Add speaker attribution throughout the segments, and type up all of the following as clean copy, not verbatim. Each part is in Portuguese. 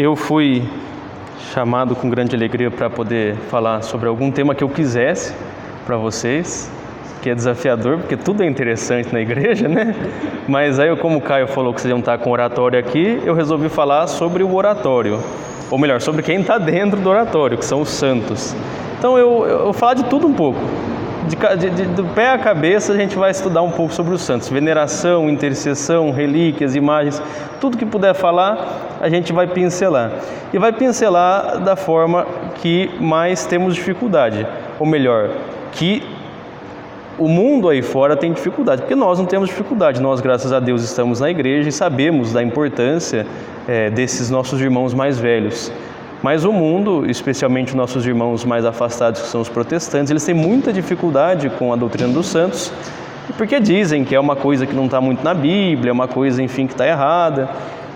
Speaker 1: eu fui chamado com grande alegria para poder falar sobre algum tema que eu quisesse para vocês, que é desafiador, porque tudo é interessante na igreja, né? Mas aí, como o Caio falou que vocês iam estar com oratório aqui, eu resolvi falar sobre o oratório, ou melhor, sobre quem está dentro do oratório, que são os santos. Então eu vou falar de tudo um pouco. Do pé à cabeça a gente vai estudar um pouco sobre os santos, veneração, intercessão, relíquias, imagens, tudo que puder falar a gente vai pincelar. E vai pincelar da forma que mais temos dificuldade, ou melhor, que o mundo aí fora tem dificuldade, porque nós não temos dificuldade, nós graças a Deus estamos na igreja e sabemos da importância desses nossos irmãos mais velhos. Mas o mundo, especialmente nossos irmãos mais afastados, que são os protestantes, eles têm muita dificuldade com a doutrina dos santos, porque dizem que é uma coisa que não está muito na Bíblia, é uma coisa, enfim, que está errada.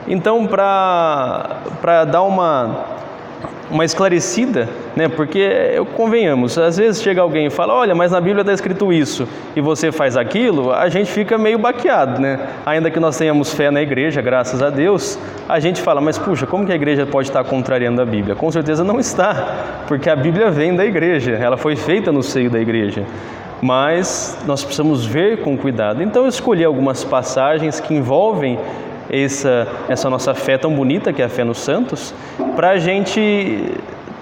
Speaker 1: Então, para dar uma esclarecida, né? Porque, convenhamos, às vezes chega alguém e fala, olha, mas na Bíblia está escrito isso, e você faz aquilo, a gente fica meio baqueado, né? Ainda que nós tenhamos fé na igreja, graças a Deus, a gente fala, mas puxa, como que a igreja pode estar contrariando a Bíblia? Com certeza não está, porque a Bíblia vem da igreja, ela foi feita no seio da igreja. Mas nós precisamos ver com cuidado. Então eu escolhi algumas passagens que envolvem essa nossa fé tão bonita, que é a fé nos santos, para a gente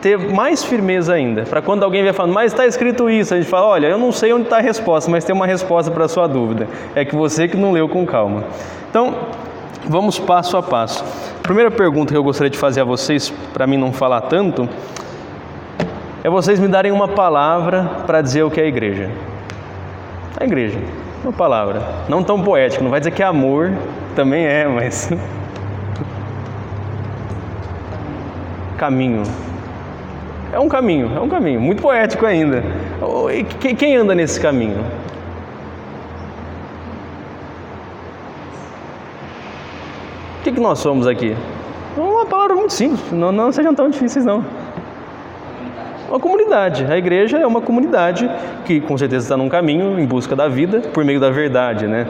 Speaker 1: ter mais firmeza ainda, para quando alguém vier falando, mas está escrito isso, a gente fala, olha, eu não sei onde está a resposta, mas tem uma resposta para a sua dúvida, é que você que não leu com calma. Então, vamos passo a passo. A primeira pergunta que eu gostaria de fazer a vocês, para mim não falar tanto, é vocês me darem uma palavra para dizer o que é a igreja. A igreja, uma palavra, não tão poética, não vai dizer que é amor, também é, mas... Caminho. É um caminho, muito poético ainda. Quem anda nesse caminho? O que nós somos aqui? Uma palavra muito simples, não sejam tão difíceis não. Uma comunidade. A igreja é uma comunidade que com certeza está num caminho em busca da vida por meio da verdade, né?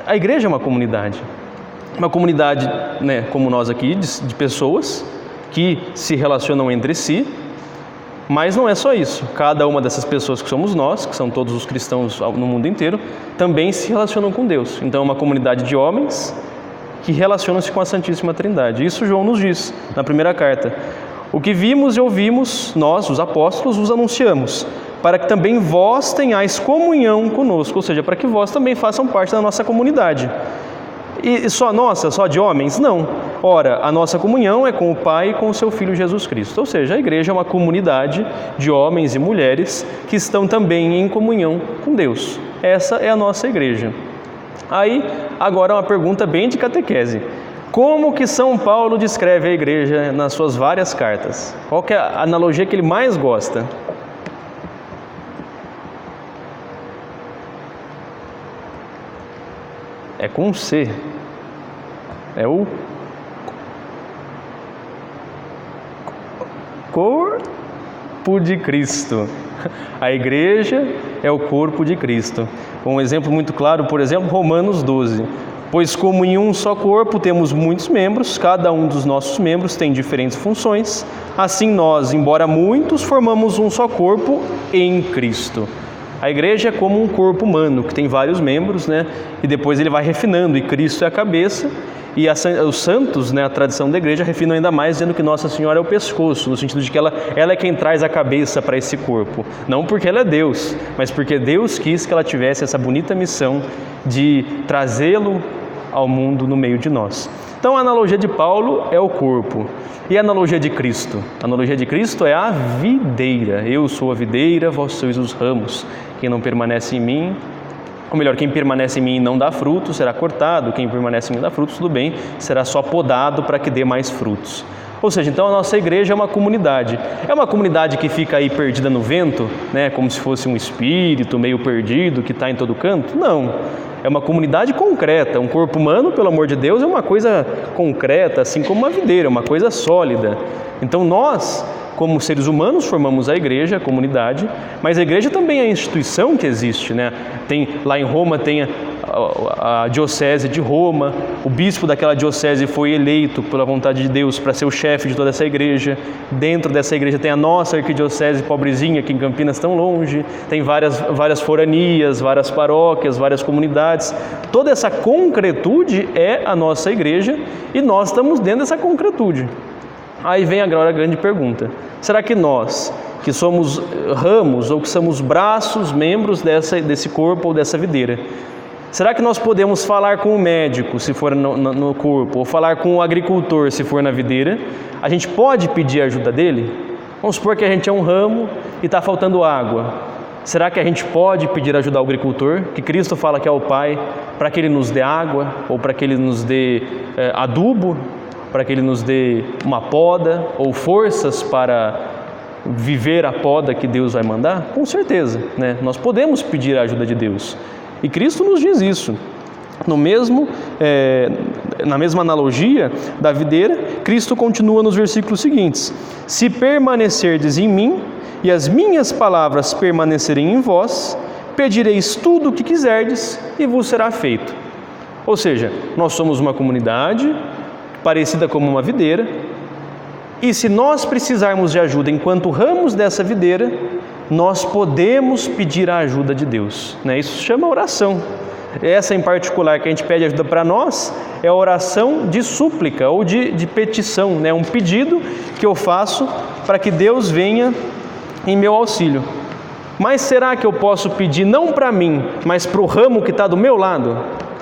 Speaker 1: A igreja é uma comunidade, né, como nós aqui, de pessoas que se relacionam entre si, mas não é só isso. Cada uma dessas pessoas que somos nós, que são todos os cristãos no mundo inteiro, também se relacionam com Deus. Então é uma comunidade de homens que relacionam-se com a Santíssima Trindade. Isso João nos diz na primeira carta. O que vimos e ouvimos, nós, os apóstolos, vos anunciamos, para que também vós tenhais comunhão conosco, ou seja, para que vós também façam parte da nossa comunidade. E só nossa, só de homens? Não. Ora, a nossa comunhão é com o Pai e com o seu Filho Jesus Cristo. Ou seja, a igreja é uma comunidade de homens e mulheres que estão também em comunhão com Deus. Essa é a nossa igreja. Aí, agora uma pergunta bem de catequese. Como que São Paulo descreve a igreja nas suas várias cartas? Qual que é a analogia que ele mais gosta? É com um C. É o corpo de Cristo. A igreja é o corpo de Cristo. Um exemplo muito claro, por exemplo, Romanos 12. Pois como em um só corpo temos muitos membros, cada um dos nossos membros tem diferentes funções, assim nós, embora muitos, formamos um só corpo em Cristo. A igreja é como um corpo humano, que tem vários membros, né? E depois ele vai refinando, e Cristo é a cabeça, e os santos, né, a tradição da igreja, refinam ainda mais, dizendo que Nossa Senhora é o pescoço, no sentido de que ela é quem traz a cabeça para esse corpo. Não porque ela é Deus, mas porque Deus quis que ela tivesse essa bonita missão de trazê-lo ao mundo no meio de nós. Então a analogia de Paulo é o corpo. E a analogia de Cristo? A analogia de Cristo é a videira. Eu sou a videira, vós sois os ramos. Quem não permanece em mim, ou melhor, quem permanece em mim e não dá frutos, será cortado. Quem permanece em mim e dá frutos, tudo bem, será só podado para que dê mais frutos. Ou seja, então a nossa igreja é uma comunidade. É uma comunidade que fica aí perdida no vento, né, como se fosse um espírito meio perdido que está em todo canto? Não. É uma comunidade concreta. Um corpo humano, pelo amor de Deus, é uma coisa concreta, assim como uma videira, uma coisa sólida. Então nós, como seres humanos, formamos a igreja, a comunidade, mas a igreja também é a instituição que existe, né? Lá em Roma tem a diocese de Roma, o bispo daquela diocese foi eleito pela vontade de Deus para ser o chefe de toda essa igreja. Dentro dessa igreja tem a nossa arquidiocese pobrezinha, aqui em Campinas, tão longe, tem várias foranias, várias paróquias, várias comunidades. Toda essa concretude é a nossa igreja e nós estamos dentro dessa concretude. Aí vem agora a grande pergunta: será que nós, que somos ramos ou que somos braços, membros desse corpo ou dessa videira, será que nós podemos falar com o médico, se for no corpo, ou falar com o agricultor, se for na videira? A gente pode pedir a ajuda dele? Vamos supor que a gente é um ramo e está faltando água. Será que a gente pode pedir ajuda ao agricultor, que Cristo fala que é o Pai, para que Ele nos dê água, ou para que Ele nos dê adubo, para que Ele nos dê uma poda, ou forças para viver a poda que Deus vai mandar? Com certeza, né? Nós podemos pedir a ajuda de Deus. E Cristo nos diz isso. Na mesma analogia da videira, Cristo continua nos versículos seguintes: se permanecerdes em mim e as minhas palavras permanecerem em vós, pedireis tudo o que quiserdes e vos será feito. Ou seja, nós somos uma comunidade parecida como uma videira, e se nós precisarmos de ajuda enquanto ramos dessa videira, nós podemos pedir a ajuda de Deus, né? Isso se chama oração. Essa em particular que a gente pede ajuda para nós é a oração de súplica ou de petição, né? Um pedido que eu faço para que Deus venha em meu auxílio. Mas será que eu posso pedir não para mim, mas para o ramo que está do meu lado?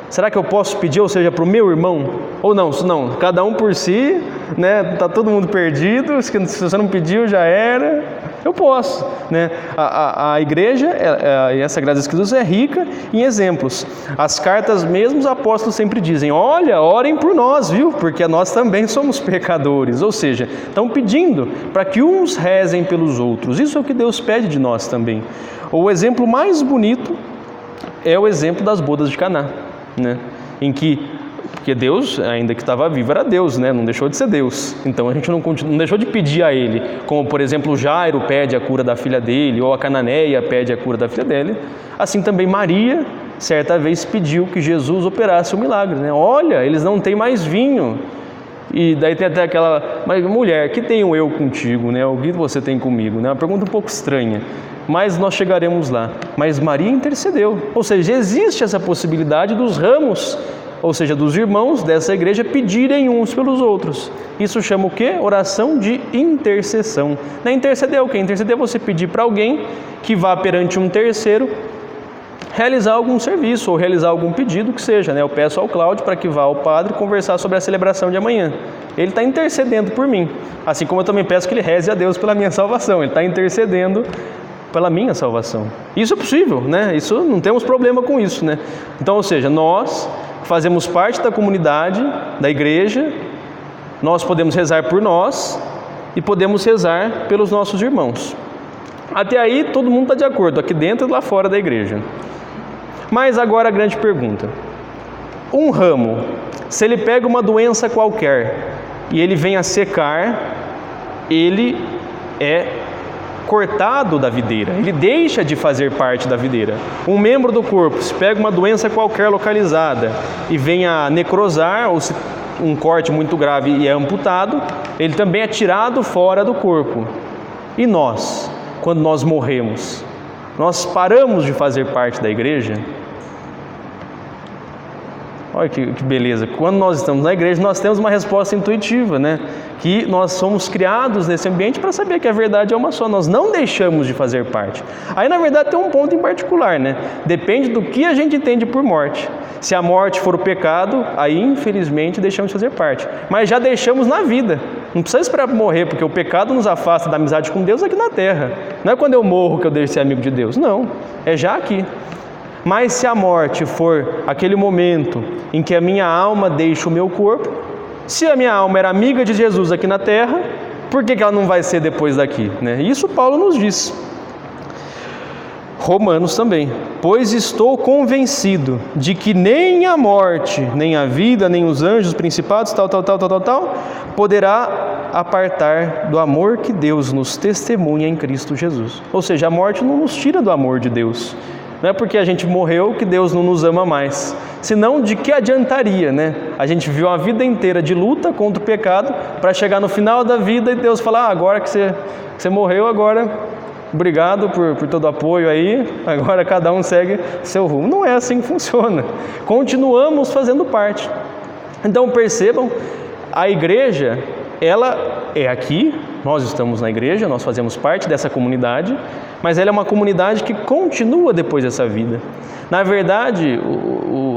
Speaker 1: Será que eu posso pedir, ou seja, para o meu irmão? Ou não, cada um por si, né? Está todo mundo perdido, se você não pediu já era. Eu posso, né? A igreja, essa Sagrada Escritura é rica em exemplos. As cartas mesmo, os apóstolos sempre dizem: olha, orem por nós, viu? Porque nós também somos pecadores. Ou seja, estão pedindo para que uns rezem pelos outros. Isso é o que Deus pede de nós também. O exemplo mais bonito é o exemplo das bodas de Caná, né? Em que, porque Deus, ainda que estava vivo, era Deus, né? Não deixou de ser Deus. Então a gente não deixou de pedir a Ele, como por exemplo Jairo pede a cura da filha dele, ou a Cananeia pede a cura da filha dele. Assim também Maria, certa vez, pediu que Jesus operasse o milagre, né? Olha, eles não têm mais vinho. E daí tem até aquela: mas mulher, que tenho eu contigo, né? O que você tem comigo, né? Uma pergunta um pouco estranha, mas nós chegaremos lá. Mas Maria intercedeu, ou seja, existe essa possibilidade dos ramos, ou seja, dos irmãos dessa igreja pedirem uns pelos outros. Isso chama o quê? Oração de intercessão. Não é interceder o quê? Interceder é você pedir para alguém que vá perante um terceiro realizar algum serviço ou realizar algum pedido que seja, né? Eu peço ao Cláudio para que vá ao padre conversar sobre a celebração de amanhã. Ele está intercedendo por mim, assim como eu também peço que ele reze a Deus pela minha salvação. Ele está intercedendo pela minha salvação. Isso é possível, né? Isso, não temos problema com isso, né? Então, ou seja, nós fazemos parte da comunidade, da igreja, nós podemos rezar por nós e podemos rezar pelos nossos irmãos. Até aí todo mundo está de acordo, aqui dentro e lá fora da igreja. Mas agora a grande pergunta: um ramo, se ele pega uma doença qualquer e ele vem a secar, ele é cortado da videira, ele deixa de fazer parte da videira. Um membro do corpo, se pega uma doença qualquer localizada e vem a necrosar, ou se um corte muito grave e é amputado, ele também é tirado fora do corpo. E nós, quando nós morremos, nós paramos de fazer parte da igreja? Olha que beleza. Quando nós estamos na igreja, nós temos uma resposta intuitiva, né? Que nós somos criados nesse ambiente para saber que a verdade é uma só. Nós não deixamos de fazer parte. Aí, na verdade, tem um ponto em particular, né? Depende do que a gente entende por morte. Se a morte for o pecado, aí, infelizmente, deixamos de fazer parte. Mas já deixamos na vida. Não precisa esperar para morrer, porque o pecado nos afasta da amizade com Deus aqui na terra. Não é quando eu morro que eu deixo de ser amigo de Deus. Não. É já aqui. Mas se a morte for aquele momento em que a minha alma deixa o meu corpo, se a minha alma era amiga de Jesus aqui na terra, por que ela não vai ser depois daqui, né? Isso Paulo nos diz. Romanos também: pois estou convencido de que nem a morte, nem a vida, nem os anjos, principados, tal, poderá apartar do amor que Deus nos testemunha em Cristo Jesus. Ou seja, a morte não nos tira do amor de Deus. Não é porque a gente morreu que Deus não nos ama mais. Senão, de que adiantaria, né? A gente viveu uma vida inteira de luta contra o pecado para chegar no final da vida e Deus falar, agora que você morreu, agora obrigado por todo o apoio aí, agora cada um segue seu rumo. Não é assim que funciona. Continuamos fazendo parte. Então percebam, a igreja, ela é aqui, nós estamos na igreja, nós fazemos parte dessa comunidade, mas ela é uma comunidade que continua depois dessa vida. Na verdade,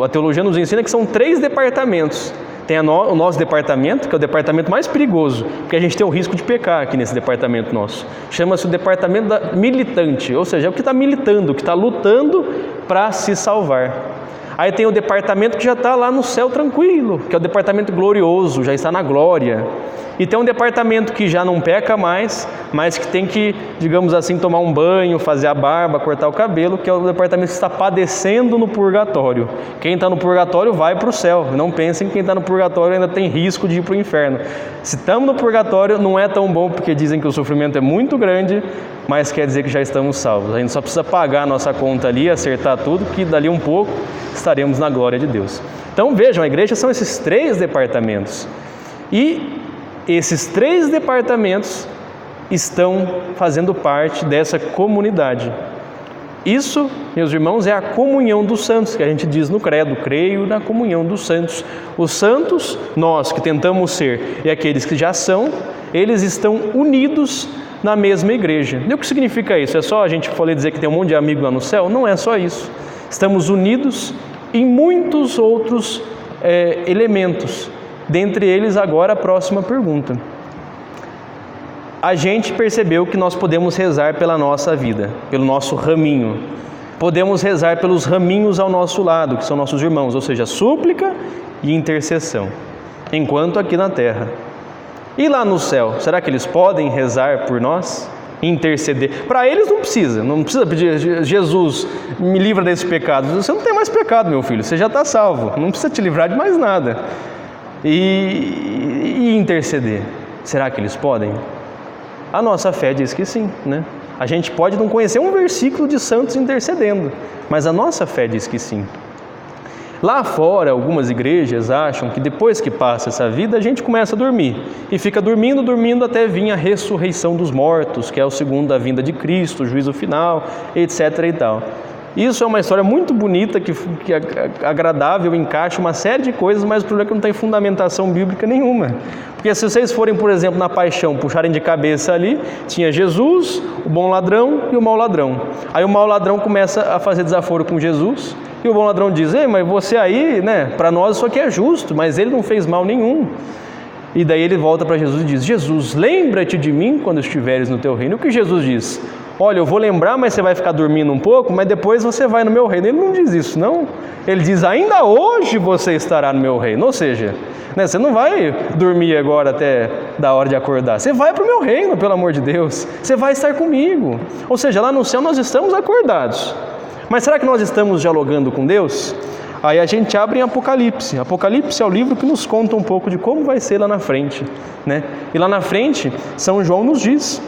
Speaker 1: a teologia nos ensina que são 3 departamentos. Tem o nosso departamento, que é o departamento mais perigoso, porque a gente tem o risco de pecar aqui nesse departamento nosso. Chama-se o departamento militante, ou seja, é o que está militando, o que está lutando para se salvar. Aí tem o departamento que já está lá no céu tranquilo, que é o departamento glorioso, já está na glória. E tem um departamento que já não peca mais, mas que tem que, digamos assim, tomar um banho, fazer a barba, cortar o cabelo, que é o departamento que está padecendo no purgatório. Quem está no purgatório vai para o céu. Não pensem que quem está no purgatório ainda tem risco de ir para o inferno. Se estamos no purgatório, não é tão bom, porque dizem que o sofrimento é muito grande, mas quer dizer que já estamos salvos. A gente só precisa pagar a nossa conta ali, acertar tudo, que dali um pouco estaremos na glória de Deus. Então vejam, a igreja são esses 3 departamentos. E esses 3 departamentos estão fazendo parte dessa comunidade. Isso, meus irmãos, é a comunhão dos santos, que a gente diz no credo, creio na comunhão dos santos. Os santos, nós que tentamos ser, e aqueles que já são, eles estão unidos na mesma igreja. E o que significa isso? É só a gente dizer que tem um monte de amigo lá no céu? Não é só isso. Estamos unidos em muitos outros elementos. Dentre eles, agora a próxima pergunta. A gente percebeu que nós podemos rezar pela nossa vida, pelo nosso raminho. Podemos rezar pelos raminhos ao nosso lado, que são nossos irmãos, ou seja, súplica e intercessão, enquanto aqui na terra. E lá no céu, será que eles podem rezar por nós? Interceder? Para eles não precisa pedir, Jesus, me livra desse pecado. Você não tem mais pecado, meu filho, você já está salvo, não precisa te livrar de mais nada. E interceder, será que eles podem? A nossa fé diz que sim, né? A gente pode não conhecer um versículo de santos intercedendo, mas a nossa fé diz que sim. Lá fora, algumas igrejas acham que depois que passa essa vida, a gente começa a dormir. E fica dormindo até vir a ressurreição dos mortos, que é o segundo da vinda de Cristo, o juízo final, etc. e tal. Isso é uma história muito bonita, que é agradável, encaixa uma série de coisas, mas o problema é que não tem fundamentação bíblica nenhuma. Porque se vocês forem, por exemplo, na paixão, puxarem de cabeça ali, tinha Jesus, o bom ladrão e o mau ladrão. Aí o mau ladrão começa a fazer desaforo com Jesus, e o bom ladrão diz, mas você aí, né, para nós isso aqui é justo, mas ele não fez mal nenhum. E daí ele volta para Jesus e diz, Jesus, lembra-te de mim quando estiveres no teu reino. O que Jesus diz? Olha, eu vou lembrar, mas você vai ficar dormindo um pouco, mas depois você vai no meu reino. Ele não diz isso, não. Ele diz, ainda hoje você estará no meu reino. Ou seja, né, você não vai dormir agora até da hora de acordar. Você vai para o meu reino, pelo amor de Deus. Você vai estar comigo. Ou seja, lá no céu nós estamos acordados. Mas será que nós estamos dialogando com Deus? Aí a gente abre em Apocalipse. Apocalipse é o livro que nos conta um pouco de como vai ser lá na frente, né? E lá na frente, São João nos diz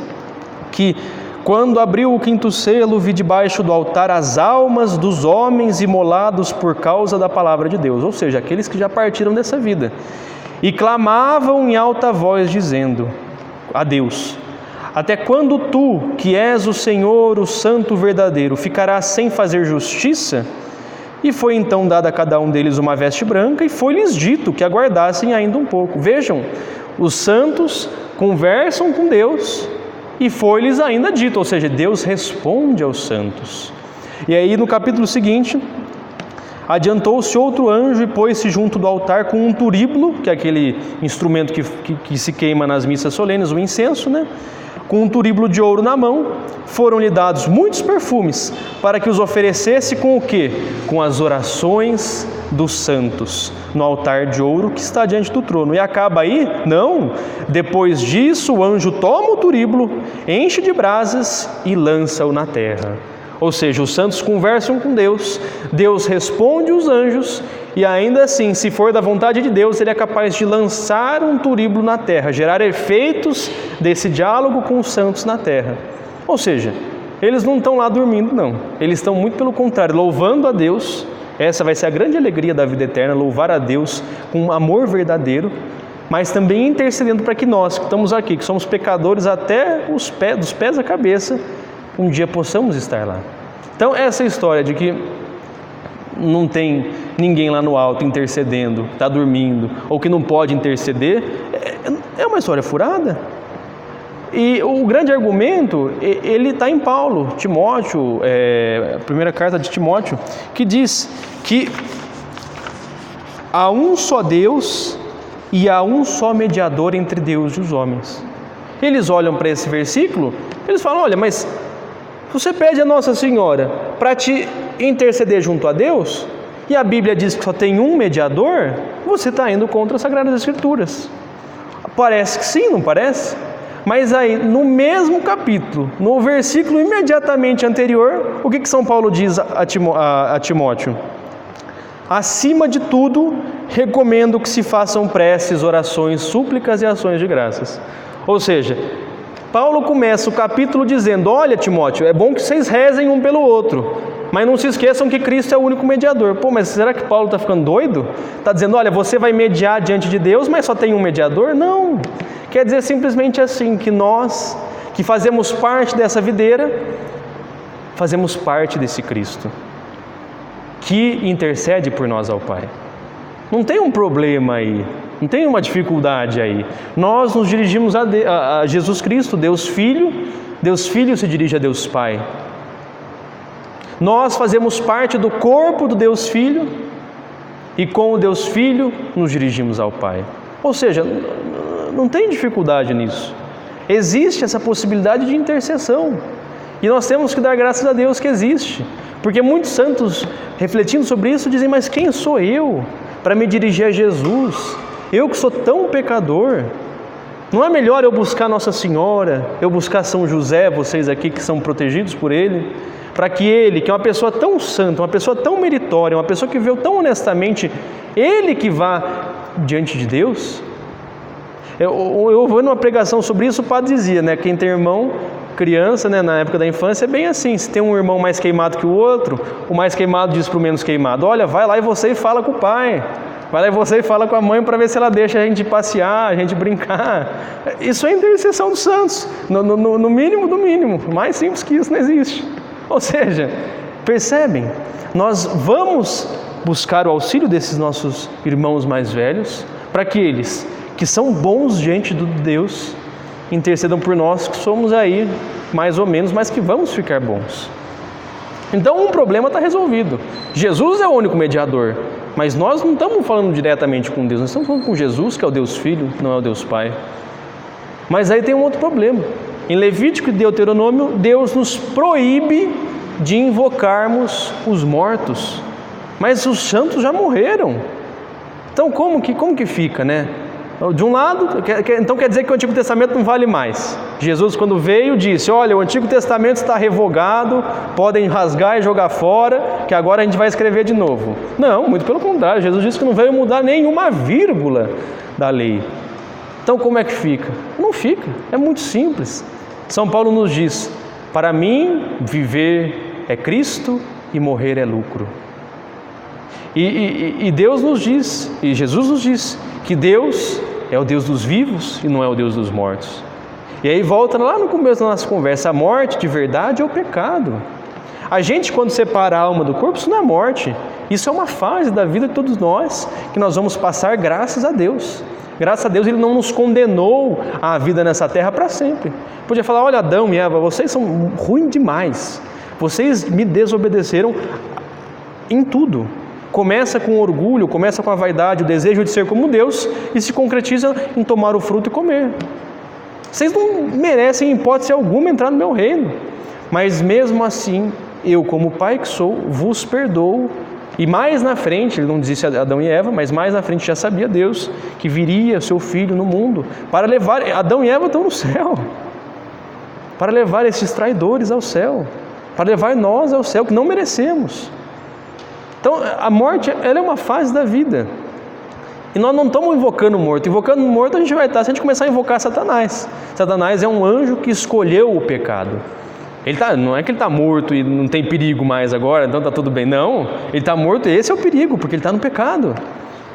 Speaker 1: que quando abriu o 5º selo, vi debaixo do altar as almas dos homens imolados por causa da palavra de Deus, ou seja, aqueles que já partiram dessa vida, e clamavam em alta voz, dizendo a Deus, até quando tu, que és o Senhor, o Santo verdadeiro, ficarás sem fazer justiça? E foi então dada a cada um deles uma veste branca, e foi-lhes dito que aguardassem ainda um pouco. Vejam, os santos conversam com Deus, e foi-lhes ainda dito, ou seja, Deus responde aos santos. E aí no capítulo seguinte, adiantou-se outro anjo e pôs-se junto do altar com um turíbulo, que é aquele instrumento que se queima nas missas solenes, o incenso, né? Com um turíbulo de ouro na mão, foram-lhe dados muitos perfumes, para que os oferecesse com o quê? Com as orações dos santos, no altar de ouro que está diante do trono. E acaba aí? Não! Depois disso, o anjo toma o turíbulo, enche de brasas e lança-o na terra. Ou seja, os santos conversam com Deus, Deus responde os anjos, e ainda assim, se for da vontade de Deus, Ele é capaz de lançar um turíbulo na terra, gerar efeitos desse diálogo com os santos na terra. Ou seja, eles não estão lá dormindo, não. Eles estão muito pelo contrário, louvando a Deus. Essa vai ser a grande alegria da vida eterna, louvar a Deus com um amor verdadeiro, mas também intercedendo para que nós, que estamos aqui, que somos pecadores até dos pés à cabeça, um dia possamos estar lá. Então, essa história de que não tem ninguém lá no alto intercedendo, está dormindo, ou que não pode interceder, é uma história furada. E o grande argumento, ele está em Paulo, Timóteo, a primeira carta de Timóteo, que diz que há um só Deus e há um só mediador entre Deus e os homens. Eles olham para esse versículo, eles falam, olha, mas você pede a Nossa Senhora para te interceder junto a Deus, e a Bíblia diz que só tem um mediador, você está indo contra as Sagradas Escrituras. Parece que sim, não parece? Mas aí, no mesmo capítulo, no versículo imediatamente anterior, o que São Paulo diz a Timóteo? Acima de tudo, recomendo que se façam preces, orações, súplicas e ações de graças. Ou seja, Paulo começa o capítulo dizendo, olha Timóteo, é bom que vocês rezem um pelo outro, mas não se esqueçam que Cristo é o único mediador. Pô, mas será que Paulo está ficando doido? Está dizendo, olha, você vai mediar diante de Deus, mas só tem um mediador? Não, quer dizer simplesmente assim, que nós, que fazemos parte dessa videira, fazemos parte desse Cristo, que intercede por nós ao Pai. Não tem um problema aí, não tem uma dificuldade aí. Nós nos dirigimos a Jesus Cristo, Deus Filho se dirige a Deus Pai. Nós fazemos parte do corpo do Deus Filho e com o Deus Filho nos dirigimos ao Pai. Ou seja, não tem dificuldade nisso. Existe essa possibilidade de intercessão e nós temos que dar graças a Deus que existe. Porque muitos santos, refletindo sobre isso, dizem, mas quem sou eu para me dirigir a Jesus? Eu que sou tão pecador. Não é melhor eu buscar Nossa Senhora, eu buscar São José, vocês aqui que são protegidos por Ele, para que Ele, que é uma pessoa tão santa, uma pessoa tão meritória, uma pessoa que viveu tão honestamente, Ele que vá diante de Deus? Eu vou numa pregação sobre isso, o padre dizia, né, quem tem irmão, criança, né, na época da infância, é bem assim, se tem um irmão mais queimado que o outro, o mais queimado diz para o menos queimado, olha, vai lá e você fala com o pai, vai lá e você fala com a mãe para ver se ela deixa a gente passear, a gente brincar. Isso é intercessão dos santos, no mínimo do mínimo, mais simples que isso não existe. Ou seja, percebem, nós vamos buscar o auxílio desses nossos irmãos mais velhos, para que eles, que são bons diante de Deus, intercedam por nós que somos aí mais ou menos, mas que vamos ficar bons. Então um problema está resolvido. Jesus é o único mediador, mas nós não estamos falando diretamente com Deus, nós estamos falando com Jesus, que é o Deus Filho, não é o Deus Pai. Mas aí tem um outro problema. Em Levítico e Deuteronômio, Deus nos proíbe de invocarmos os mortos, mas os santos já morreram. Então como que fica, né? De um lado, então quer dizer que o Antigo Testamento não vale mais. Jesus, quando veio, disse, olha, o Antigo Testamento está revogado, podem rasgar e jogar fora, que agora a gente vai escrever de novo. Não, muito pelo contrário, Jesus disse que não veio mudar nenhuma vírgula da lei. Então como é que fica? Não fica, é muito simples. São Paulo nos diz, para mim, viver é Cristo e morrer é lucro. E Deus nos diz, e Jesus nos diz, que Deus é o Deus dos vivos e não é o Deus dos mortos. E aí volta lá no começo da nossa conversa, a morte de verdade é o pecado. A gente, quando separa a alma do corpo, isso não é morte, isso é uma fase da vida de todos nós, que nós vamos passar graças a Deus. Graças a Deus Ele não nos condenou à vida nessa terra para sempre. Podia falar, olha Adão e Eva, vocês são ruins demais, vocês me desobedeceram em tudo. Começa com orgulho, começa com a vaidade, o desejo de ser como Deus e se concretiza em tomar o fruto e comer. Vocês não merecem, em hipótese alguma, entrar no meu reino. Mas mesmo assim, eu, como Pai que sou, vos perdoo. E mais na frente, ele não disse a Adão e Eva, mas mais na frente já sabia Deus que viria seu Filho no mundo para levar, Adão e Eva estão no céu, para levar esses traidores ao céu, para levar nós ao céu, que não merecemos. Então, a morte, ela é uma fase da vida. E nós não estamos invocando o morto. Invocando o morto a gente vai estar, se a gente começar a invocar Satanás. Satanás é um anjo que escolheu o pecado. Não é que ele está morto e não tem perigo mais agora, então está tudo bem. Não, ele está morto e esse é o perigo, porque ele está no pecado.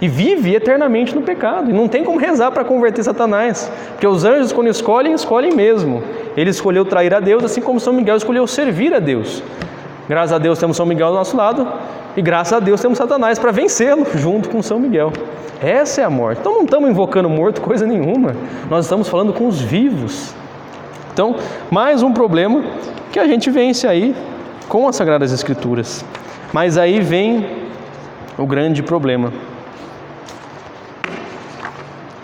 Speaker 1: E vive eternamente no pecado. E não tem como rezar para converter Satanás. Porque os anjos, quando escolhem mesmo. Ele escolheu trair a Deus, assim como São Miguel escolheu servir a Deus. Graças a Deus temos São Miguel ao nosso lado. E graças a Deus temos Satanás para vencê-lo junto com São Miguel. Essa é a morte. Então não estamos invocando morto coisa nenhuma. Nós estamos falando com os vivos. Então, mais um problema que a gente vence aí com as Sagradas Escrituras. Mas aí vem o grande problema.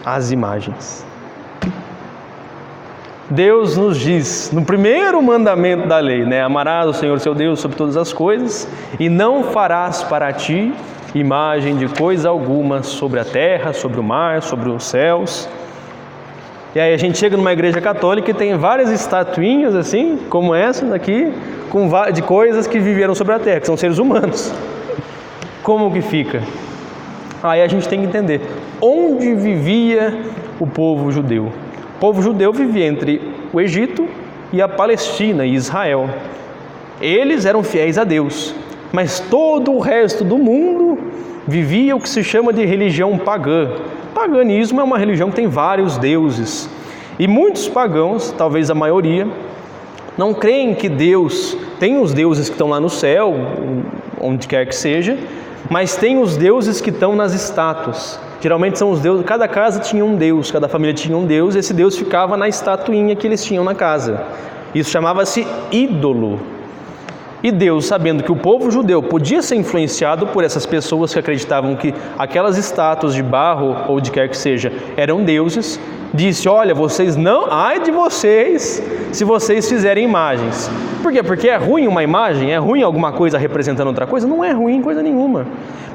Speaker 1: As imagens. Deus nos diz, no primeiro mandamento da lei, amarás o Senhor seu Deus sobre todas as coisas e não farás para ti imagem de coisa alguma sobre a terra, sobre o mar, sobre os céus. E aí a gente chega numa igreja católica e tem várias estatuinhas assim, como essa daqui, de coisas que viveram sobre a terra, que são seres humanos. Como que fica? Aí a gente tem que entender onde vivia o povo judeu. O povo judeu vivia entre o Egito e a Palestina e Israel. Eles eram fiéis a Deus, mas todo o resto do mundo vivia o que se chama de religião pagã. O paganismo é uma religião que tem vários deuses. E muitos pagãos, talvez a maioria, não creem que Deus tem os deuses que estão lá no céu, onde quer que seja, mas tem os deuses que estão nas estátuas. Geralmente são os deuses, cada casa tinha um deus, cada família tinha um deus, e esse deus ficava na estatuinha que eles tinham na casa. Isso chamava-se ídolo. E Deus, sabendo que o povo judeu podia ser influenciado por essas pessoas que acreditavam que aquelas estátuas de barro ou de quer que seja eram deuses, disse: olha, vocês não, ai de vocês, se vocês fizerem imagens. Por quê? Porque é ruim uma imagem? É ruim alguma coisa representando outra coisa? Não é ruim coisa nenhuma.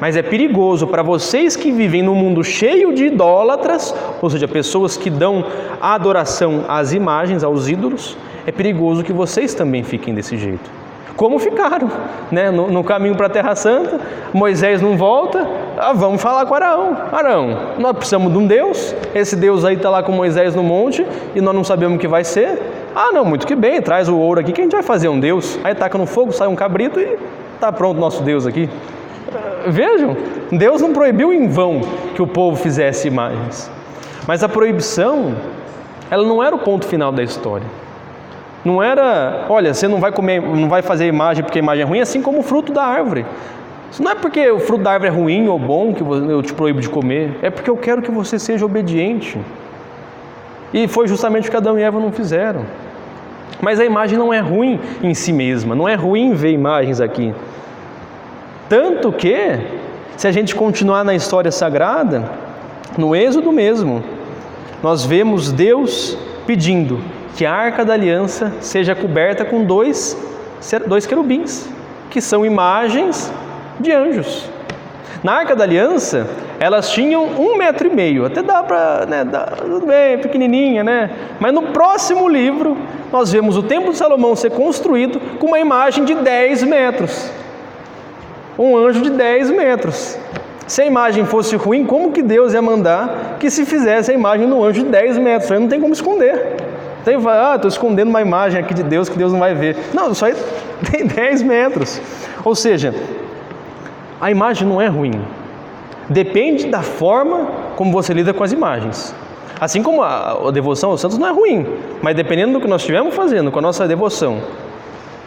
Speaker 1: Mas é perigoso para vocês que vivem num mundo cheio de idólatras, ou seja, pessoas que dão adoração às imagens, aos ídolos, é perigoso que vocês também fiquem desse jeito. Como ficaram, no caminho para a Terra Santa, Moisés não volta, vamos falar com Arão. Arão, nós precisamos de um Deus, esse Deus aí está lá com Moisés no monte e nós não sabemos o que vai ser. Não, muito que bem, traz o ouro aqui que a gente vai fazer um Deus. Aí taca no fogo, sai um cabrito e está pronto o nosso Deus aqui. Vejam, Deus não proibiu em vão que o povo fizesse imagens. Mas a proibição, ela não era o ponto final da história. Não era, olha, você não vai comer, não vai fazer imagem porque a imagem é ruim, assim como o fruto da árvore. Isso não é porque o fruto da árvore é ruim ou bom que eu te proíbo de comer, é porque eu quero que você seja obediente. E foi justamente o que Adão e Eva não fizeram. Mas a imagem não é ruim em si mesma, não é ruim ver imagens aqui. Tanto que, se a gente continuar na história sagrada, no Êxodo mesmo, nós vemos Deus pedindo que a Arca da Aliança seja coberta com dois querubins, que são imagens de anjos. Na Arca da Aliança, elas tinham 1,5 metro, até dá para, tudo bem, pequenininha, Mas no próximo livro, nós vemos o Templo de Salomão ser construído com uma imagem de 10 metros. Um anjo de 10 metros. Se a imagem fosse ruim, como que Deus ia mandar que se fizesse a imagem no anjo de 10 metros? Aí não tem como esconder. Estou escondendo uma imagem aqui de Deus que Deus não vai ver. Não, isso aí tem 10 metros. Ou seja, a imagem não é ruim. Depende da forma como você lida com as imagens. Assim como a devoção aos santos não é ruim, mas dependendo do que nós estivermos fazendo com a nossa devoção,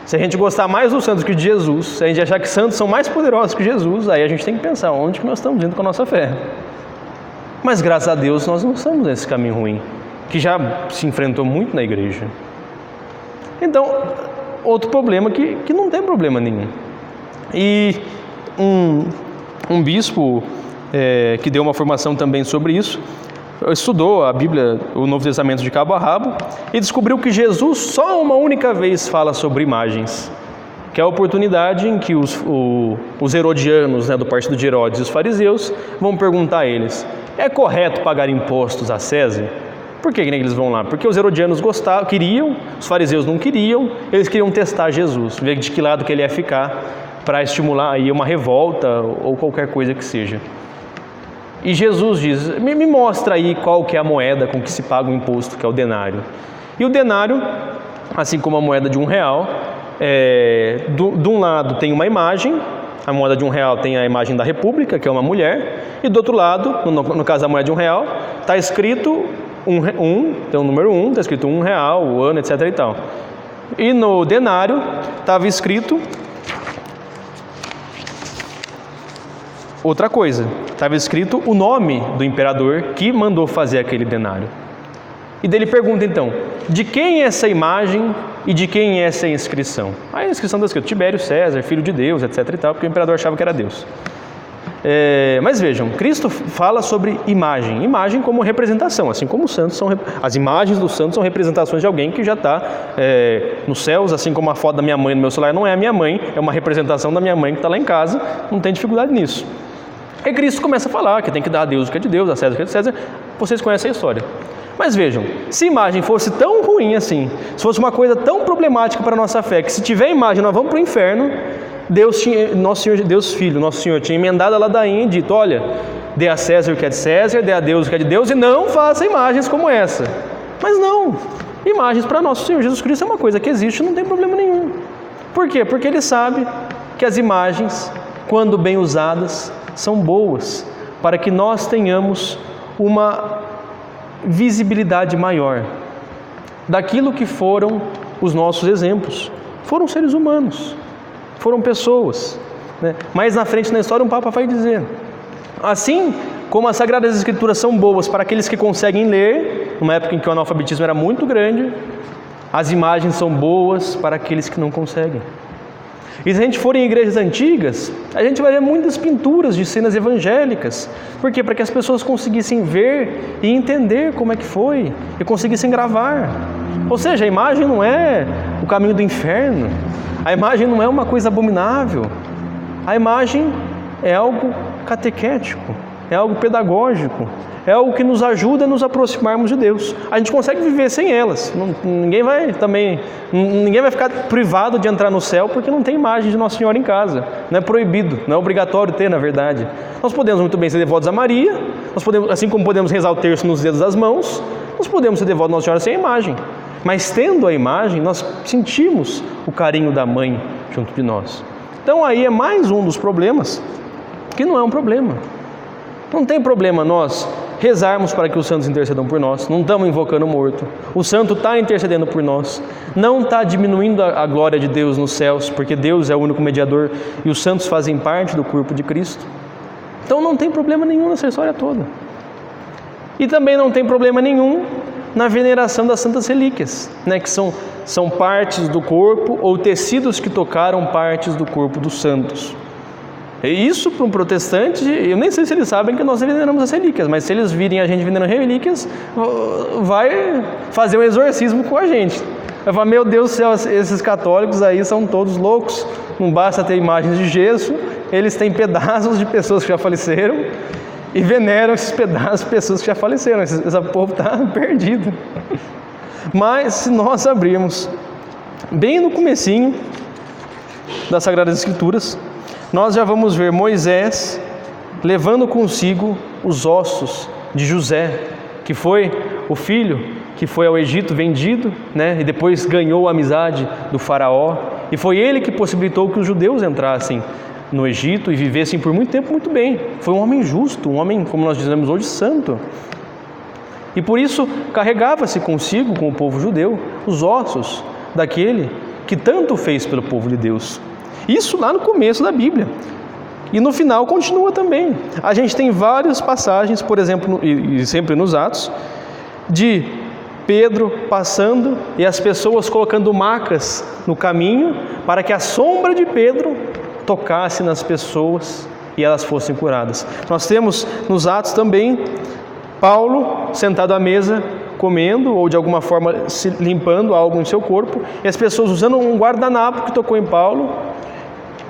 Speaker 1: se a gente gostar mais dos santos que de Jesus, se a gente achar que santos são mais poderosos que Jesus, aí a gente tem que pensar onde que nós estamos indo com a nossa fé. Mas graças a Deus nós não estamos nesse caminho ruim, que já se enfrentou muito na igreja. Então, outro problema que não tem problema nenhum. E um bispo que deu uma formação também sobre isso, estudou a Bíblia, o Novo Testamento de cabo a rabo, e descobriu que Jesus só uma única vez fala sobre imagens, que é a oportunidade em que os herodianos, do partido de Herodes e os fariseus, vão perguntar a eles: é correto pagar impostos a César? Por que eles vão lá? Porque os herodianos queriam, os fariseus não queriam, eles queriam testar Jesus, ver de que lado que ele ia ficar, para estimular aí uma revolta ou qualquer coisa que seja. E Jesus diz: me mostra aí qual que é a moeda com que se paga o imposto, que é o denário. E o denário assim como a moeda de R$1. De um lado tem uma imagem, a moeda de R$1 tem a imagem da República, que é uma mulher, e do outro lado, no caso da moeda de R$1, está escrito tem o número 1, está escrito R$1, o ano, etc. e tal. E no denário estava escrito outra coisa, estava escrito o nome do imperador que mandou fazer aquele denário. E daí ele pergunta então, de quem é essa imagem e de quem é essa inscrição? Aí a inscrição está escrito Tibério César, filho de Deus, etc. e tal, porque o imperador achava que era Deus. Mas vejam, Cristo fala sobre imagem como representação, assim como os santos as imagens dos santos são representações de alguém que já está nos céus, assim como a foto da minha mãe no meu celular não é a minha mãe, é uma representação da minha mãe que está lá em casa, não tem dificuldade nisso. Aí Cristo começa a falar que tem que dar a Deus o que é de Deus, a César o que é de César, vocês conhecem a história. Mas vejam, se imagem fosse tão ruim assim, se fosse uma coisa tão problemática para a nossa fé, que se tiver imagem nós vamos para o inferno, Deus Filho, Nosso Senhor, tinha emendado a ladainha e dito, olha, dê a César o que é de César, dê a Deus o que é de Deus e não faça imagens como essa. Mas não, imagens para Nosso Senhor Jesus Cristo é uma coisa que existe e não tem problema nenhum. Por quê? Porque Ele sabe que as imagens, quando bem usadas, são boas, para que nós tenhamos uma visibilidade maior daquilo que foram os nossos exemplos. Foram seres humanos, foram pessoas, né? Mais na frente na história um Papa vai dizer, assim como as Sagradas Escrituras são boas para aqueles que conseguem ler, numa época em que o analfabetismo era muito grande, as imagens são boas para aqueles que não conseguem. E se a gente for em igrejas antigas, a gente vai ver muitas pinturas de cenas evangélicas. Por quê? Para que as pessoas conseguissem ver e entender como é que foi e conseguissem gravar. Ou seja, a imagem não é o caminho do inferno, a imagem não é uma coisa abominável, a imagem é algo catequético, é algo pedagógico, é algo que nos ajuda a nos aproximarmos de Deus. A gente consegue viver sem elas. Ninguém vai ficar privado de entrar no céu porque não tem imagem de Nossa Senhora em casa. Não é proibido, não é obrigatório ter, na verdade. Nós podemos muito bem ser devotos a Maria, assim como podemos rezar o terço nos dedos das mãos, nós podemos ser devotos a Nossa Senhora sem a imagem. Mas tendo a imagem, nós sentimos o carinho da mãe junto de nós. Então aí é mais um dos problemas, que não é um problema. Não tem problema nós rezarmos para que os santos intercedam por nós, não estamos invocando o morto, o santo está intercedendo por nós, não está diminuindo a glória de Deus nos céus, porque Deus é o único mediador e os santos fazem parte do corpo de Cristo. Então não tem problema nenhum nessa história toda. E também não tem problema nenhum na veneração das santas relíquias, né, que são partes do corpo ou tecidos que tocaram partes do corpo dos santos. E isso para um protestante, eu nem sei se eles sabem que nós veneramos as relíquias, mas se eles virem a gente venerando relíquias, vai fazer um exorcismo com a gente. Vai falar, meu Deus do céu, esses católicos aí são todos loucos, não basta ter imagens de gesso, eles têm pedaços de pessoas que já faleceram e veneram esses pedaços de pessoas que já faleceram. Esse povo está perdido. Mas se nós abrirmos bem no comecinho das Sagradas Escrituras, nós já vamos ver Moisés levando consigo os ossos de José, que foi o filho que foi ao Egito vendido, né, e depois ganhou a amizade do faraó, e foi ele que possibilitou que os judeus entrassem no Egito e vivessem por muito tempo muito bem. Foi um homem justo, um homem, como nós dizemos hoje, santo. E por isso carregava-se consigo, com o povo judeu, os ossos daquele que tanto fez pelo povo de Deus. Isso lá no começo da Bíblia. E no final continua também. A gente tem várias passagens, por exemplo, e sempre nos Atos, de Pedro passando e as pessoas colocando macas no caminho para que a sombra de Pedro tocasse nas pessoas e elas fossem curadas. Nós temos nos Atos também Paulo sentado à mesa comendo ou de alguma forma se limpando algo em seu corpo e as pessoas usando um guardanapo que tocou em Paulo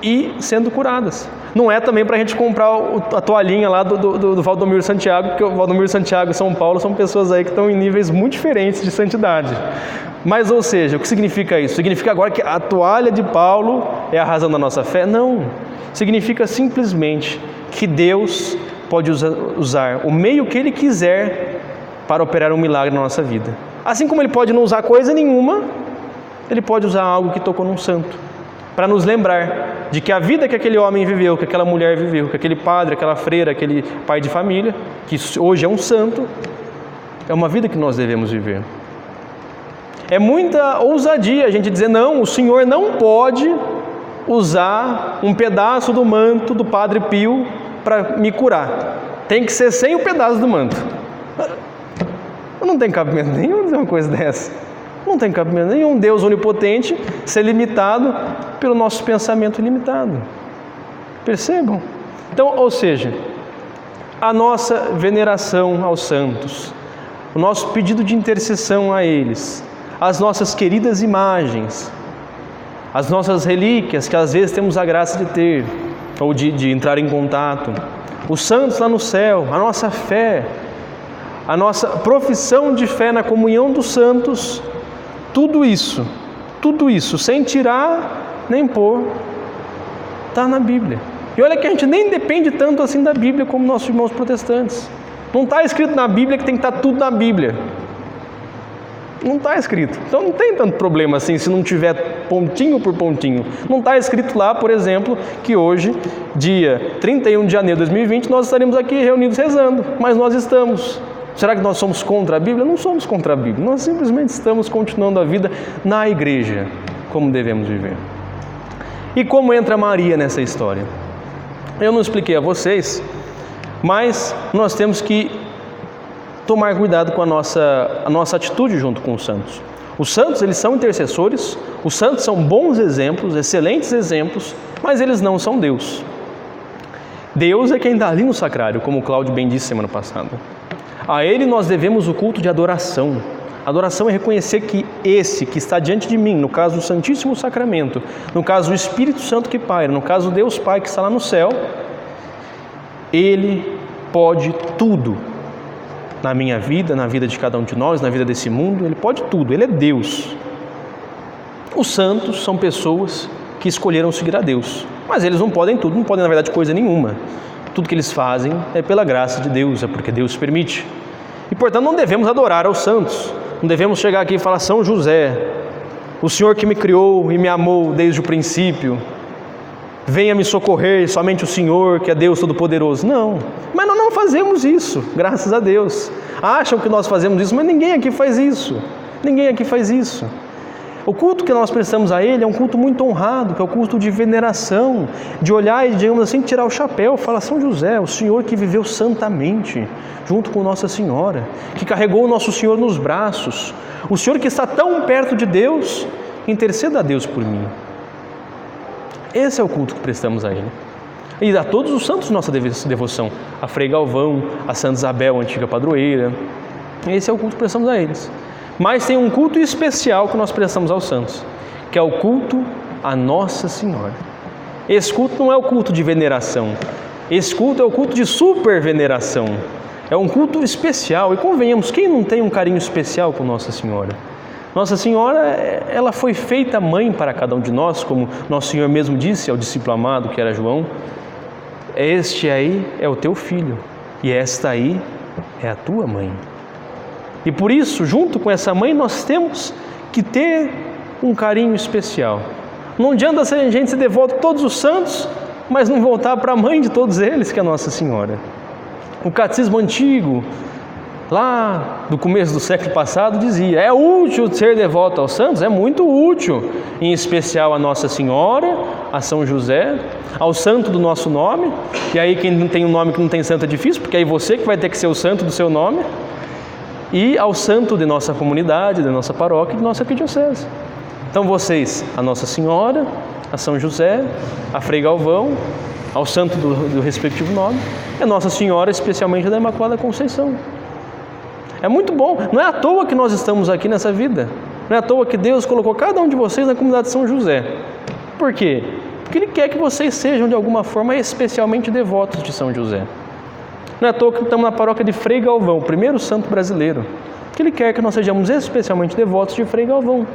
Speaker 1: e sendo curadas. Não é também para a gente comprar a toalhinha lá do Valdomiro Santiago, porque o Valdomiro Santiago e São Paulo são pessoas aí que estão em níveis muito diferentes de santidade. Mas, ou seja, o que significa isso? Significa agora que a toalha de Paulo é a razão da nossa fé? Não. Significa simplesmente que Deus pode usar o meio que Ele quiser para operar um milagre na nossa vida. Assim como Ele pode não usar coisa nenhuma Ele pode usar algo que tocou num santo, para nos lembrar de que a vida que aquele homem viveu, que aquela mulher viveu, que aquele padre, aquela freira, aquele pai de família, que hoje é um santo, é uma vida que nós devemos viver. É muita ousadia a gente dizer, não, o Senhor não pode usar um pedaço do manto do Padre Pio para me curar. Tem que ser sem o pedaço do manto. Não tem cabimento nenhum dizer uma coisa dessa. Não tem cabimento nenhum Deus onipotente ser limitado pelo nosso pensamento ilimitado. Percebam? Então, ou seja, a nossa veneração aos santos, o nosso pedido de intercessão a eles, as nossas queridas imagens, as nossas relíquias, que às vezes temos a graça de ter, ou de entrar em contato, os santos lá no céu, a nossa fé, a nossa profissão de fé na comunhão dos santos, tudo isso, sem tirar nem pôr, está na Bíblia. E olha que a gente nem depende tanto assim da Bíblia como nossos irmãos protestantes. Não está escrito na Bíblia que tem que estar tudo na Bíblia. Não está escrito. Então não tem tanto problema assim se não tiver pontinho por pontinho. Não está escrito lá, por exemplo, que hoje, dia 31 de janeiro de 2020, nós estaremos aqui reunidos rezando. Mas nós estamos. Será que nós somos contra a Bíblia? Não somos contra a Bíblia. Nós simplesmente estamos continuando a vida na igreja, como devemos viver. E como entra Maria nessa história? Eu não expliquei a vocês, mas nós temos que tomar cuidado com a nossa atitude junto com os santos. Os santos, eles são intercessores, os santos são bons exemplos, excelentes exemplos, mas eles não são Deus. Deus é quem está ali no sacrário, como o Cláudio bem disse semana passada. A Ele nós devemos o culto de adoração. Adoração é reconhecer que esse que está diante de mim, no caso do Santíssimo Sacramento, no caso do Espírito Santo que paira, no caso do Deus Pai que está lá no céu, Ele pode tudo na minha vida, na vida de cada um de nós, na vida desse mundo. Ele pode tudo, Ele é Deus. Os santos são pessoas que escolheram seguir a Deus, mas eles não podem tudo, não podem na verdade coisa nenhuma. Tudo que eles fazem é pela graça de Deus, é porque Deus permite. E portanto não devemos adorar aos santos, não devemos chegar aqui e falar, São José, o Senhor que me criou e me amou desde o princípio, venha me socorrer, somente o Senhor que é Deus Todo-Poderoso. Não, mas nós não fazemos isso, graças a Deus. Acham que nós fazemos isso, mas ninguém aqui faz isso. Ninguém aqui faz isso. O culto que nós prestamos a Ele é um culto muito honrado, que é o culto de veneração, de olhar e, digamos assim, tirar o chapéu, falar, São José, o Senhor que viveu santamente, junto com Nossa Senhora, que carregou o Nosso Senhor nos braços, o Senhor que está tão perto de Deus, interceda a Deus por mim. Esse é o culto que prestamos a Ele. E a todos os santos nossa devoção, a Frei Galvão, a Santa Isabel, a antiga padroeira, esse é o culto que prestamos a eles. Mas tem um culto especial que nós prestamos aos santos, que é o culto a Nossa Senhora. Esse culto não é o culto de veneração, esse culto é o culto de superveneração. É um culto especial, e convenhamos, quem não tem um carinho especial com Nossa Senhora? Nossa Senhora, ela foi feita mãe para cada um de nós, como Nosso Senhor mesmo disse ao discípulo amado, que era João, este aí é o teu filho, e esta aí é a tua mãe. E por isso, junto com essa mãe, nós temos que ter um carinho especial. Não adianta a gente ser devoto a todos os santos, mas não voltar para a mãe de todos eles, que é Nossa Senhora. O catecismo antigo, lá do começo do século passado, dizia, é útil ser devoto aos santos? É muito útil, em especial a Nossa Senhora, a São José, ao santo do nosso nome, e aí quem não tem um nome que não tem santo é difícil, porque aí você que vai ter que ser o santo do seu nome, e ao santo de nossa comunidade, da nossa paróquia e de nossa arquidiocese. Então vocês, a Nossa Senhora, a São José, a Frei Galvão, ao santo do respectivo nome, e a Nossa Senhora, especialmente da Imaculada Conceição. É muito bom, não é à toa que nós estamos aqui nessa vida, não é à toa que Deus colocou cada um de vocês na comunidade de São José. Por quê? Porque Ele quer que vocês sejam de alguma forma especialmente devotos de São José. Não é à toa que estamos na paróquia de Frei Galvão, o primeiro santo brasileiro, porque Ele quer que nós sejamos especialmente devotos de Frei Galvão,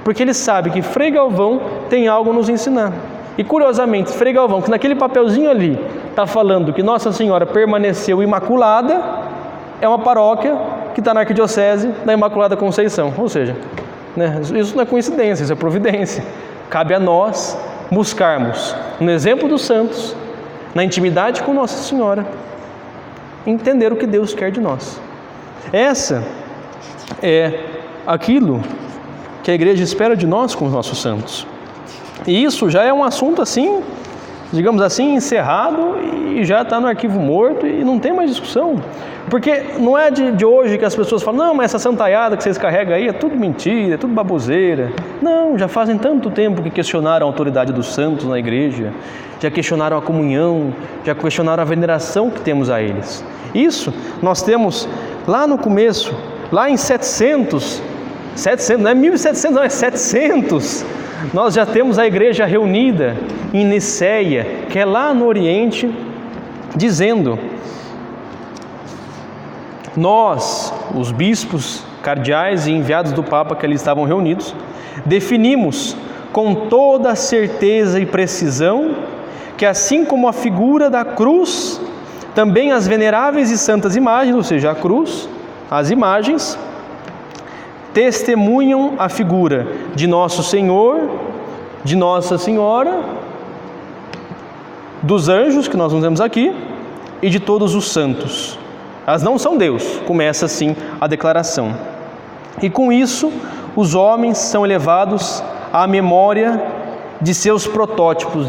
Speaker 1: porque Ele sabe que Frei Galvão tem algo a nos ensinar. E curiosamente, Frei Galvão, que naquele papelzinho ali está falando que Nossa Senhora permaneceu imaculada, é uma paróquia que está na arquidiocese da Imaculada Conceição, ou seja, né? Isso não é coincidência, isso é providência. Cabe a nós buscarmos, no exemplo dos santos, na intimidade com Nossa Senhora, entender o que Deus quer de nós. Essa é aquilo que a igreja espera de nós com os nossos santos. E isso já é um assunto assim, digamos assim, encerrado e já está no arquivo morto e não tem mais discussão. Porque não é de hoje que as pessoas falam, não, mas essa santaiada que vocês carregam aí é tudo mentira, é tudo baboseira. Não, já fazem tanto tempo que questionaram a autoridade dos santos na igreja, já questionaram a comunhão, já questionaram a veneração que temos a eles. Isso nós temos lá no começo, lá em 700, não é 1700, não, é 700, nós já temos a igreja reunida em Niceia, que é lá no Oriente, dizendo: nós, os bispos, cardeais e enviados do Papa que ali estavam reunidos, definimos com toda certeza e precisão que assim como a figura da cruz, também as veneráveis e santas imagens, ou seja, a cruz, as imagens, testemunham a figura de Nosso Senhor, de Nossa Senhora, dos anjos, que nós não temos aqui, e de todos os santos. Elas não são Deus, começa assim a declaração. E com isso, os homens são elevados à memória de seus protótipos,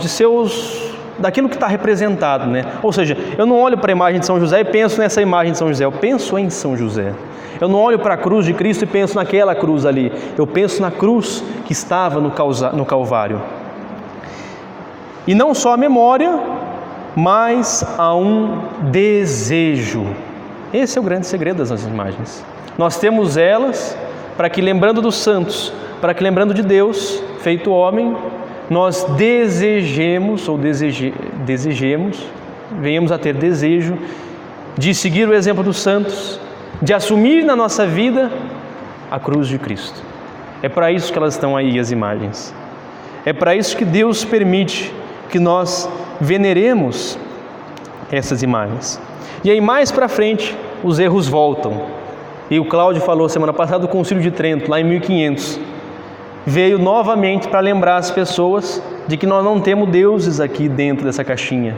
Speaker 1: daquilo que está representado, né? Ou seja, eu não olho para a imagem de São José e penso nessa imagem de São José, eu penso em São José. Eu não olho para a cruz de Cristo e penso naquela cruz ali, eu penso na cruz que estava no Calvário. E não só a memória, mas há um desejo. Esse é o grande segredo das nossas imagens. Nós temos elas para que, lembrando dos santos, para que, lembrando de Deus, feito homem, nós desejemos, venhamos a ter desejo de seguir o exemplo dos santos, de assumir na nossa vida a cruz de Cristo. É para isso que elas estão aí, as imagens. É para isso que Deus permite que nós veneremos essas imagens. E aí mais para frente os erros voltam. E o Cláudio falou semana passada do Concílio de Trento, lá em 1500. Veio novamente para lembrar as pessoas de que nós não temos deuses aqui dentro dessa caixinha.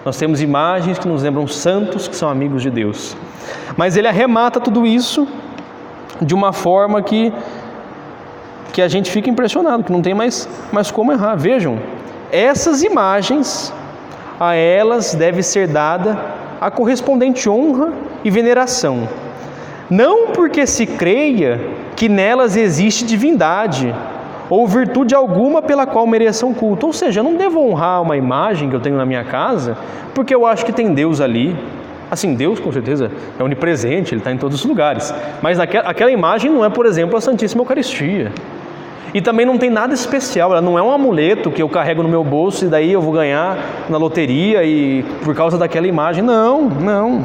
Speaker 1: Nós temos imagens que nos lembram santos que são amigos de Deus. Mas ele arremata tudo isso de uma forma que a gente fica impressionado, que não tem mais como errar. Vejam, essas imagens, a elas deve ser dada a correspondente honra e veneração. Não porque se creia que nelas existe divindade ou virtude alguma pela qual mereçam culto. Ou seja, eu não devo honrar uma imagem que eu tenho na minha casa porque eu acho que tem Deus ali. Assim, Deus com certeza é onipresente, Ele está em todos os lugares. Mas aquela imagem não é, por exemplo, a Santíssima Eucaristia. E também não tem nada especial, ela não é um amuleto que eu carrego no meu bolso e daí eu vou ganhar na loteria e por causa daquela imagem. Não.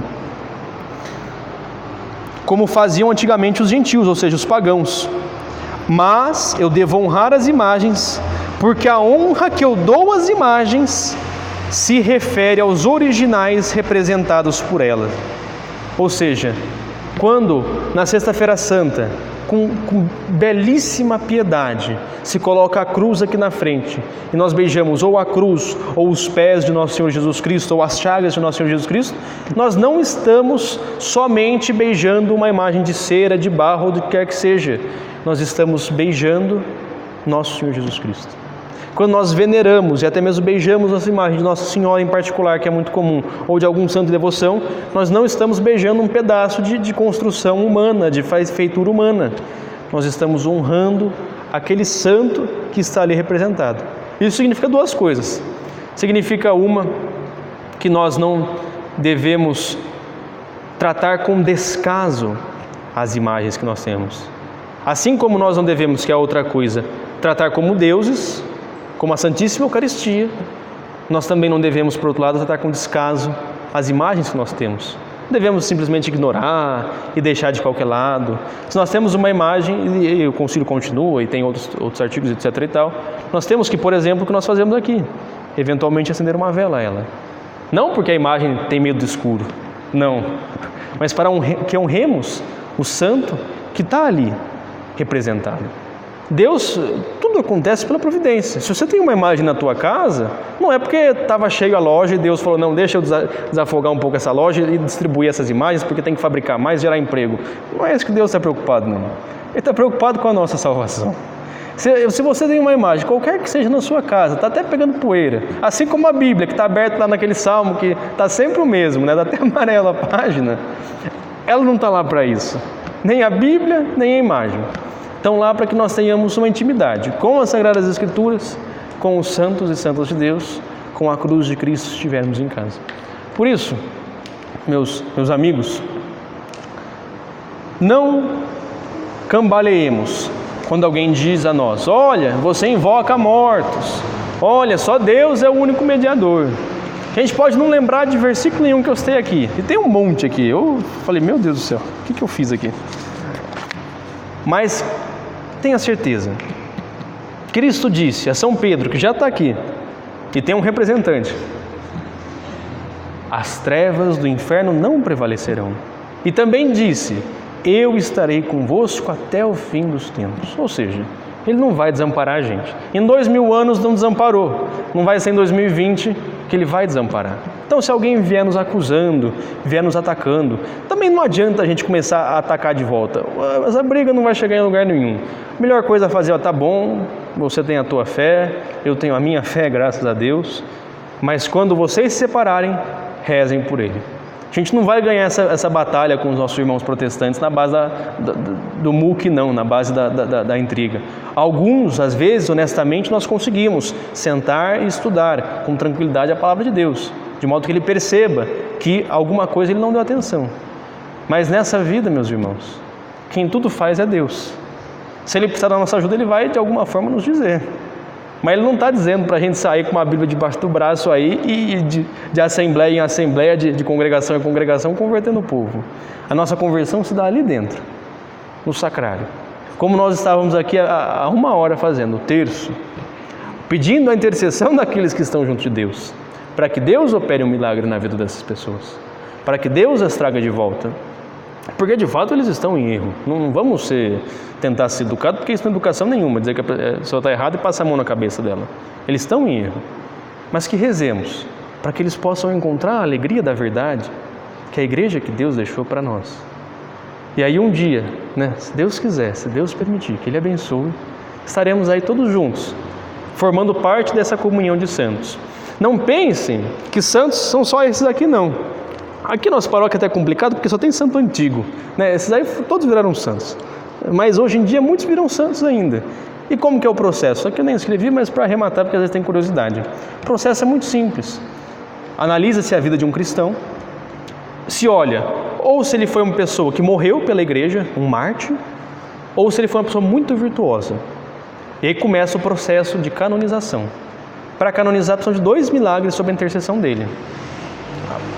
Speaker 1: Como faziam antigamente os gentios, ou seja, os pagãos. Mas eu devo honrar as imagens, porque a honra que eu dou às imagens se refere aos originais representados por elas. Ou seja, quando na Sexta-feira Santa, com belíssima piedade, se coloca a cruz aqui na frente e nós beijamos ou a cruz, ou os pés de Nosso Senhor Jesus Cristo, ou as chagas de Nosso Senhor Jesus Cristo, nós não estamos somente beijando uma imagem de cera, de barro ou do que quer que seja, nós estamos beijando Nosso Senhor Jesus Cristo. Quando nós veneramos e até mesmo beijamos essa imagem de Nossa Senhora em particular, que é muito comum, ou de algum santo de devoção, nós não estamos beijando um pedaço de construção humana, de feitura humana. Nós estamos honrando aquele santo que está ali representado. Isso significa duas coisas. Significa uma, que nós não devemos tratar com descaso as imagens que nós temos. Assim como nós não devemos, que é outra coisa, tratar como deuses, como a Santíssima Eucaristia, nós também não devemos, por outro lado, tratar com descaso as imagens que nós temos. Devemos simplesmente ignorar e deixar de qualquer lado. Se nós temos uma imagem, e o concílio continua, e tem outros artigos, etc. e tal, nós temos que, por exemplo, o que nós fazemos aqui, eventualmente acender uma vela a ela. Não porque a imagem tem medo do escuro, não, mas para que honremos o santo que está ali representado. Deus, tudo acontece pela providência. Se você tem uma imagem na tua casa, não é porque estava cheio a loja e Deus falou, não, deixa eu desafogar um pouco essa loja e distribuir essas imagens, porque tem que fabricar mais, gerar emprego. Não é isso que Deus está preocupado, não. Ele está preocupado com a nossa salvação. Se você tem uma imagem, qualquer que seja na sua casa, está até pegando poeira, assim como a Bíblia, que está aberta lá naquele salmo, que está sempre o mesmo, né? Dá até amarela a página, ela não está lá para isso. Nem a Bíblia, nem a imagem. Estão lá para que nós tenhamos uma intimidade com as Sagradas Escrituras, com os santos e santas de Deus, com a cruz de Cristo se estivermos em casa. Por isso, meus amigos, não cambaleemos quando alguém diz a nós, olha, você invoca mortos, olha, só Deus é o único mediador. A gente pode não lembrar de versículo nenhum que eu citei aqui, e tem um monte aqui. Eu falei, meu Deus do céu, o que eu fiz aqui? Mas tenha certeza, Cristo disse a São Pedro, que já está aqui, e tem um representante, as trevas do inferno não prevalecerão. E também disse, eu estarei convosco até o fim dos tempos. Ou seja, Ele não vai desamparar a gente. Em 2000 anos não desamparou, não vai ser em 2020 que Ele vai desamparar. Então, se alguém vier nos acusando, vier nos atacando, também não adianta a gente começar a atacar de volta. Essa briga não vai chegar em lugar nenhum. A melhor coisa a fazer é, tá bom, você tem a tua fé, eu tenho a minha fé, graças a Deus, mas quando vocês se separarem, rezem por ele. A gente não vai ganhar essa batalha com os nossos irmãos protestantes na base do muque, não, na base da intriga. Alguns, às vezes, honestamente, nós conseguimos sentar e estudar com tranquilidade a palavra de Deus, de modo que ele perceba que alguma coisa ele não deu atenção. Mas nessa vida, meus irmãos, quem tudo faz é Deus. Se ele precisar da nossa ajuda, ele vai de alguma forma nos dizer. Mas ele não está dizendo para a gente sair com uma Bíblia debaixo do braço aí e de assembleia em assembleia, de congregação em congregação, convertendo o povo. A nossa conversão se dá ali dentro, no sacrário. Como nós estávamos aqui há uma hora fazendo o terço, pedindo a intercessão daqueles que estão junto de Deus, para que Deus opere um milagre na vida dessas pessoas, para que Deus as traga de volta. Porque de fato eles estão em erro. Não vamos tentar ser educados, porque isso não é educação nenhuma, dizer que a pessoa está errada e passar a mão na cabeça dela. Eles estão em erro. Mas que rezemos, para que eles possam encontrar a alegria da verdade, que é a igreja que Deus deixou para nós. E aí um dia, se Deus quiser, se Deus permitir, que Ele abençoe, estaremos aí todos juntos, formando parte dessa comunhão de santos. Não pensem que santos são só esses aqui, não. Aqui nossa paróquia é até complicado porque só tem santo antigo, Esses aí todos viraram santos, mas hoje em dia muitos viram santos ainda. E como que é o processo? Aqui eu nem escrevi, mas para arrematar, porque às vezes tem curiosidade. O processo é muito simples. Analisa-se a vida de um cristão, se olha, ou se ele foi uma pessoa que morreu pela igreja, um mártir, ou se ele foi uma pessoa muito virtuosa. E aí começa o processo de canonização. Para canonizar, precisam de 2 milagres sob a intercessão dele.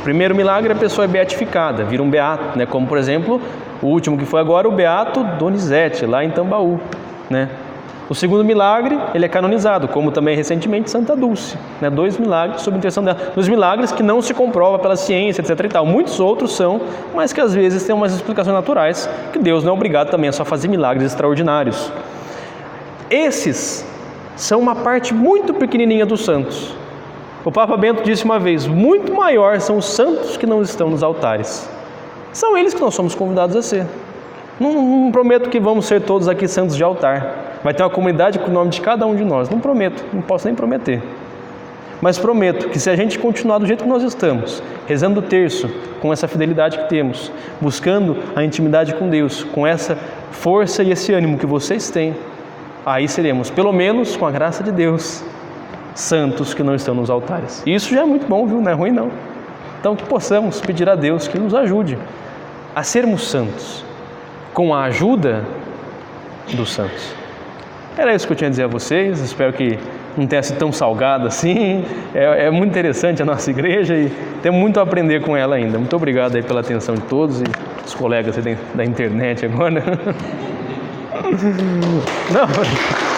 Speaker 1: O primeiro milagre, a pessoa é beatificada, vira um beato, como por exemplo, o último que foi agora, o beato Donizete, lá em Tambaú. O segundo milagre, ele é canonizado, como também recentemente Santa Dulce. 2 milagres sob a intercessão dela. 2 milagres que não se comprova pela ciência, etc. e tal. Muitos outros são, mas que às vezes têm umas explicações naturais, que Deus não é obrigado também a só fazer milagres extraordinários. Esses são uma parte muito pequenininha dos santos. O Papa Bento disse uma vez, muito maior são os santos que não estão nos altares. São eles que nós somos convidados a ser. Não prometo que vamos ser todos aqui santos de altar. Vai ter uma comunidade com o nome de cada um de nós. Não prometo, não posso nem prometer. Mas prometo que se a gente continuar do jeito que nós estamos, rezando o terço, com essa fidelidade que temos, buscando a intimidade com Deus, com essa força e esse ânimo que vocês têm, aí seremos, pelo menos com a graça de Deus, santos que não estão nos altares. E isso já é muito bom, viu? Não é ruim não. Então que possamos pedir a Deus que nos ajude a sermos santos, com a ajuda dos santos. Era isso que eu tinha a dizer a vocês, espero que não tenha sido tão salgado assim. É muito interessante a nossa igreja e temos muito a aprender com ela ainda. Muito obrigado aí pela atenção de todos e dos colegas da internet agora. Não.